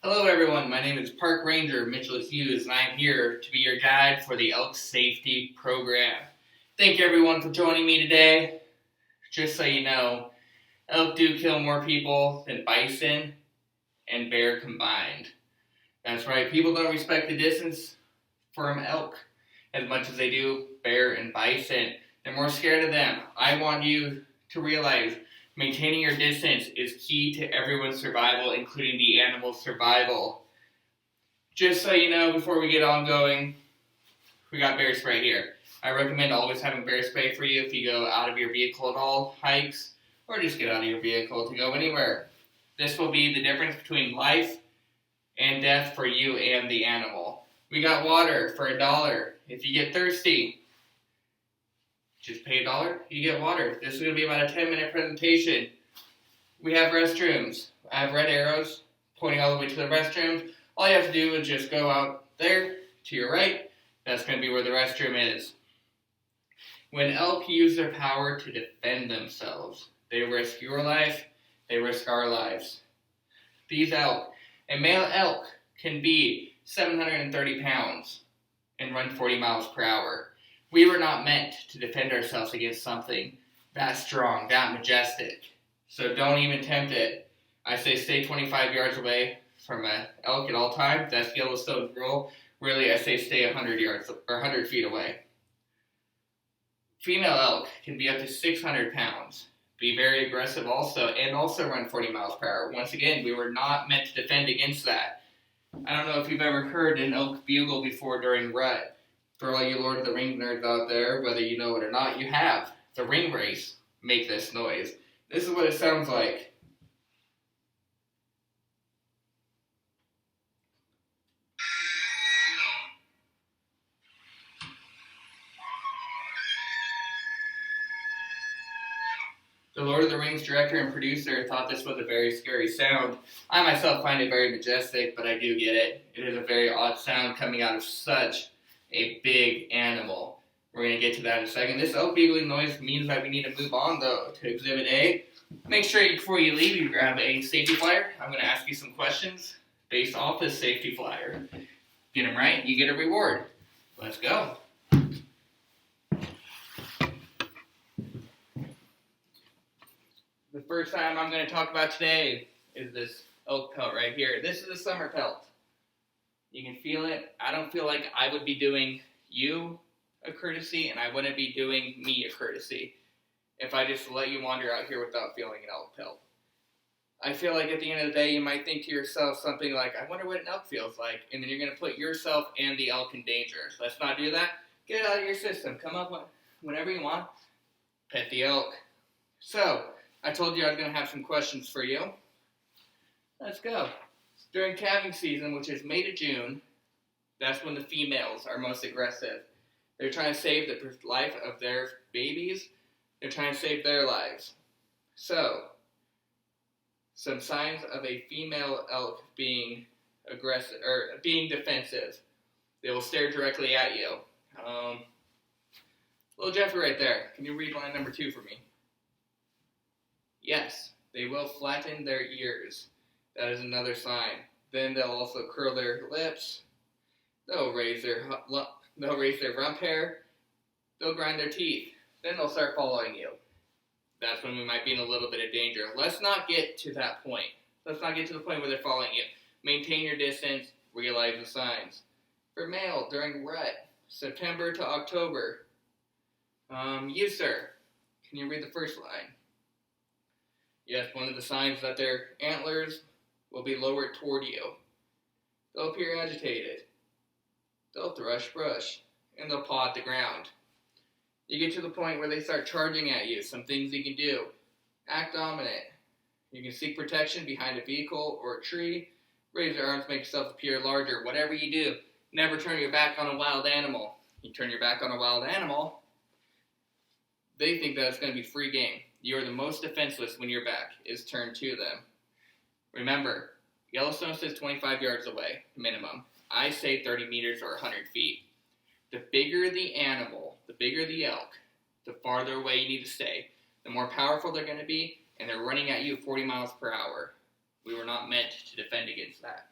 Hello everyone, my name is Park Ranger Mitchell Hughes and I am here to be your guide for the elk safety program. Thank you everyone for joining me today. Just so you know, elk do kill more people than bison and bear combined. That's right, people don't respect the distance from elk as much as they do bear and bison. They're more scared of them. I want you to realize maintaining your distance is key to everyone's survival, including the animal's survival. Just so you know, before we get on going, we got bear spray here. I recommend always having bear spray for you if you go out of your vehicle at all, hikes, or just get out of your vehicle to go anywhere. This will be the difference between life and death for you and the animal. We got water for $1. If you get thirsty, just pay $1, you get water. This is going to be about a 10-minute presentation. We have restrooms. I have red arrows pointing all the way to the restrooms. All you have to do is just go out there to your right. That's going to be where the restroom is. When elk use their power to defend themselves, they risk your life, they risk our lives. These elk, a male elk can be 730 pounds and run 40 miles per hour. We were not meant to defend ourselves against something that strong, that majestic. So don't even tempt it. I say stay 25 yards away from an elk at all times. That's Yellowstone's rule. Really, I say stay 100 yards or 100 feet away. Female elk can be up to 600 pounds, be very aggressive also, and also run 40 miles per hour. Once again, we were not meant to defend against that. I don't know if you've ever heard an elk bugle before during rut. For all you Lord of the Rings nerds out there, whether you know it or not, you have. The ring race make this noise. This is what it sounds like. The Lord of the Rings director and producer thought this was a very scary sound. I myself find it very majestic, but I do get it. It is a very odd sound coming out of such a big animal. We're going to get to that in a second. This elk bugling noise means that we need to move on, though, to Exhibit A. Make sure before you leave, you grab a safety flyer. I'm going to ask you some questions based off this safety flyer. Get them right, you get a reward. Let's go. The first item I'm going to talk about today is this elk pelt right here. This is a summer pelt. You can feel it. I don't feel like I would be doing you a courtesy, and I wouldn't be doing me a courtesy if I just let you wander out here without feeling an elk pelt. I feel like at the end of the day, you might think to yourself something like, I wonder what an elk feels like, and then you're going to put yourself and the elk in danger. Let's not do that. Get it out of your system. Come up whenever you want. Pet the elk. So, I told you I was going to have some questions for you. Let's go. During calving season, which is May to June, that's when the females are most aggressive. They're trying to save the life of their babies. They're trying to save their lives. So, some signs of a female elk being aggressive or being defensive. They will stare directly at you. Little Jeffrey right there. Can you read line number 2 for me? Yes, they will flatten their ears. That is another sign. Then they'll also curl their lips. They'll raise their rump hair. They'll grind their teeth. Then they'll start following you. That's when we might be in a little bit of danger. Let's not get to that point. Let's not get to the point where they're following you. Maintain your distance. Realize the signs. For male, during rut, September to October. You, sir, can you read the first line? Yes, one of the signs that their antlers will be lowered toward you. They'll appear agitated. They'll thrush brush, and they'll paw at the ground. You get to the point where they start charging at you. Some things you can do. Act dominant. You can seek protection behind a vehicle or a tree. Raise your arms, make yourself appear larger. Whatever you do, never turn your back on a wild animal. You turn your back on a wild animal, they think that it's going to be free game. You're the most defenseless when your back is turned to them. Remember, Yellowstone says 25 yards away, minimum. I say 30 meters or 100 feet. The bigger the animal, the bigger the elk, the farther away you need to stay. The more powerful they're going to be, and they're running at you 40 miles per hour. We were not meant to defend against that.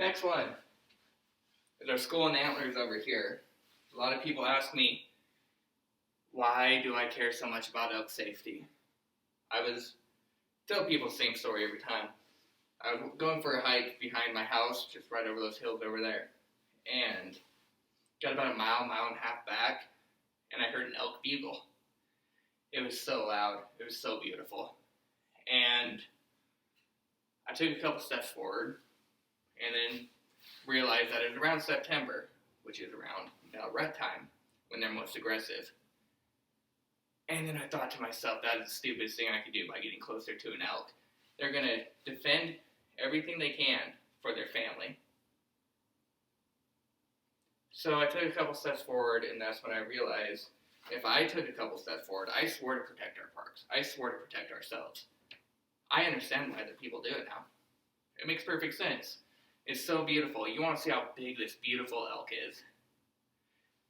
Next one is our skull and antlers over here. A lot of people ask me, why do I care so much about elk safety? Tell people the same story every time. I was going for a hike behind my house, just right over those hills over there, and got about a mile and a half back, and I heard an elk bugle. It was so loud. It was so beautiful. And I took a couple steps forward, and then realized that it was around September, which is around rut time, when they're most aggressive. And then I thought to myself, that is the stupidest thing I could do by getting closer to an elk. They're going to defend everything they can for their family. So I took a couple steps forward, and that's when I realized if I took a couple steps forward, I swore to protect our parks. I swore to protect ourselves. I understand why other people do it now. It makes perfect sense. It's so beautiful. You want to see how big this beautiful elk is.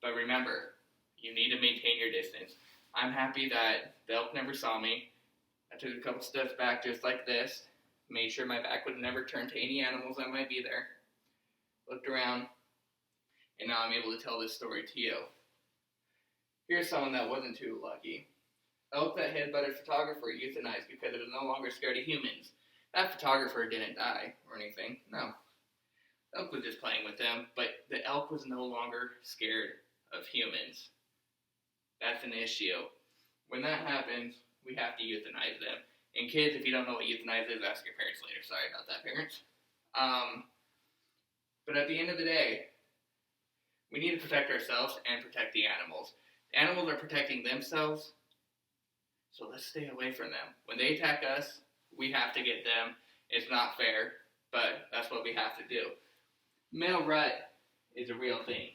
But remember, you need to maintain your distance. I'm happy that the elk never saw me. I took a couple steps back just like this, made sure my back would never turn to any animals that might be there, looked around, and now I'm able to tell this story to you. Here's someone that wasn't too lucky. Elk that headbutted photographer euthanized because it was no longer scared of humans. That photographer didn't die or anything, no. The elk was just playing with them, but the elk was no longer scared of humans. That's an issue. When that happens, we have to euthanize them. And kids, if you don't know what euthanize is, ask your parents later. Sorry about that, parents. But at the end of the day, we need to protect ourselves and protect the animals. The animals are protecting themselves, so let's stay away from them. When they attack us, we have to get them. It's not fair, but that's what we have to do. Male rut is a real thing.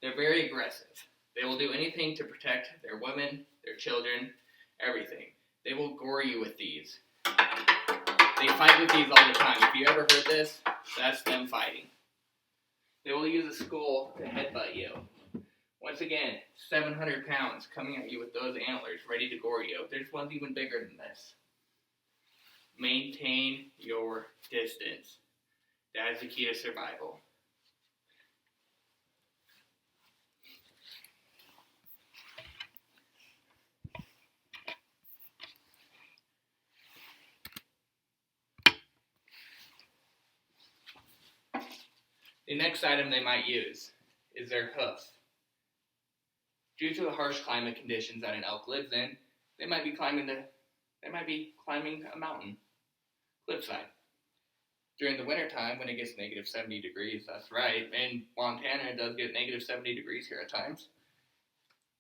They're very aggressive. They will do anything to protect their women, their children, everything. They will gore you with these. They fight with these all the time. If you ever heard this, that's them fighting. They will use a skull to headbutt you. Once again, 700 pounds coming at you with those antlers ready to gore you. There's ones even bigger than this. Maintain your distance. That is the key to survival. The next item they might use is their hoof. Due to the harsh climate conditions that an elk lives in, they might be climbing a mountain, cliffside. During the wintertime, when it gets negative 70 degrees, that's right, in Montana it does get negative 70 degrees here at times.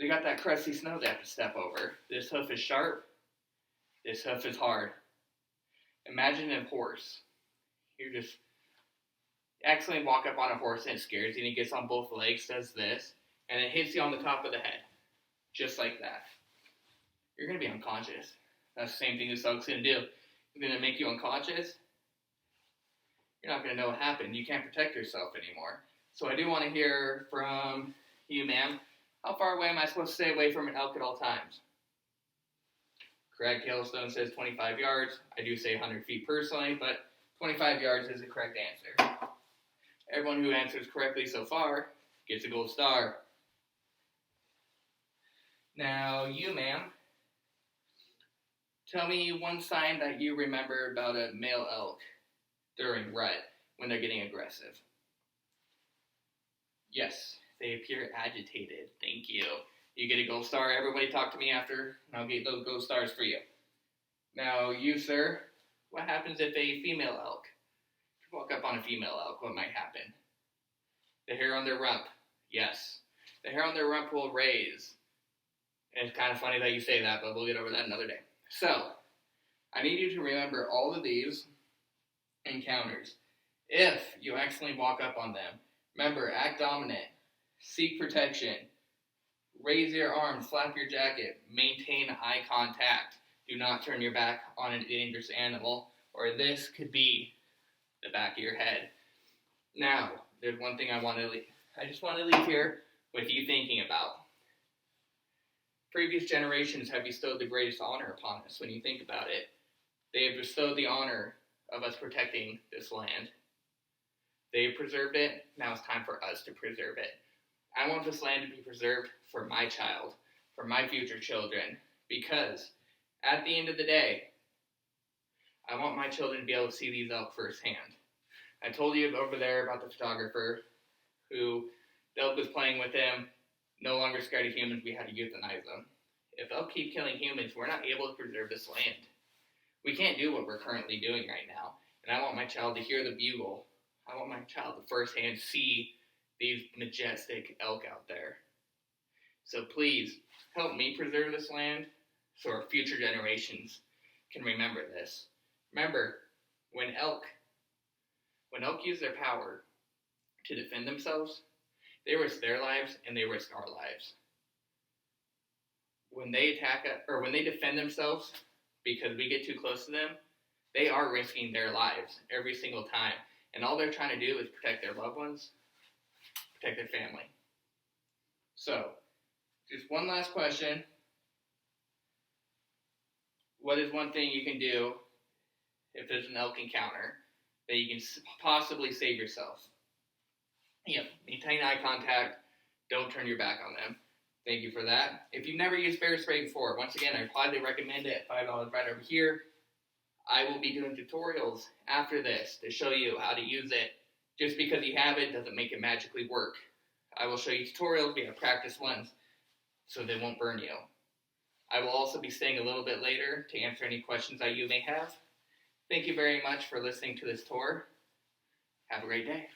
They got that crusty snow they have to step over. This hoof is sharp. This hoof is hard. Imagine a horse. You accidentally walk up on a horse and it scares you, and he gets on both legs, does this, and it hits you on the top of the head. Just like that. You're going to be unconscious. That's the same thing this elk's going to do. It's going to make you unconscious. You're not going to know what happened. You can't protect yourself anymore. So I do want to hear from you, ma'am. How far away am I supposed to stay away from an elk at all times? Correct. Yellowstone says 25 yards. I do say 100 feet personally, but 25 yards is the correct answer. Everyone who answers correctly so far gets a gold star. Now, you, ma'am, tell me one sign that you remember about a male elk during rut when they're getting aggressive. Yes, they appear agitated. Thank you. You get a gold star. Everybody talk to me after, and I'll get those gold stars for you. Now, you, sir, what happens if a female elk? If you walk up on a female elk, what might happen? The hair on their rump. Yes. The hair on their rump will raise. And it's kind of funny that you say that, but we'll get over that another day. So, I need you to remember all of these encounters. If you accidentally walk up on them, remember, act dominant, seek protection, raise your arms, flap your jacket, maintain eye contact. Do not turn your back on a dangerous animal, or this could be the back of your head. Now, there's one thing I just want to leave here with you thinking about. Previous generations have bestowed the greatest honor upon us when you think about it. They have bestowed the honor of us protecting this land. They preserved it. Now it's time for us to preserve it. I want this land to be preserved for my child, for my future children, because at the end of the day, I want my children to be able to see these elk firsthand. I told you over there about the photographer who the elk was playing with him, no longer scared of humans, we had to euthanize them. If elk keep killing humans, we're not able to preserve this land. We can't do what we're currently doing right now. And I want my child to hear the bugle. I want my child to firsthand see these majestic elk out there. So please, help me preserve this land so our future generations can remember this. Remember, when elk use their power to defend themselves, they risk their lives and they risk our lives. When they attack us, or when they defend themselves because we get too close to them, they are risking their lives every single time. And all they're trying to do is protect their loved ones, protect their family. So, just one last question. What is one thing you can do if there's an elk encounter that you can possibly save yourself? Yep, maintain eye contact. Don't turn your back on them. Thank you for that. If you've never used bear spray before, once again, I highly recommend it at $5 right over here. I will be doing tutorials after this to show you how to use it. Just because you have it doesn't make it magically work. I will show you tutorials, we have practice ones, so they won't burn you. I will also be staying a little bit later to answer any questions that you may have. Thank you very much for listening to this tour. Have a great day.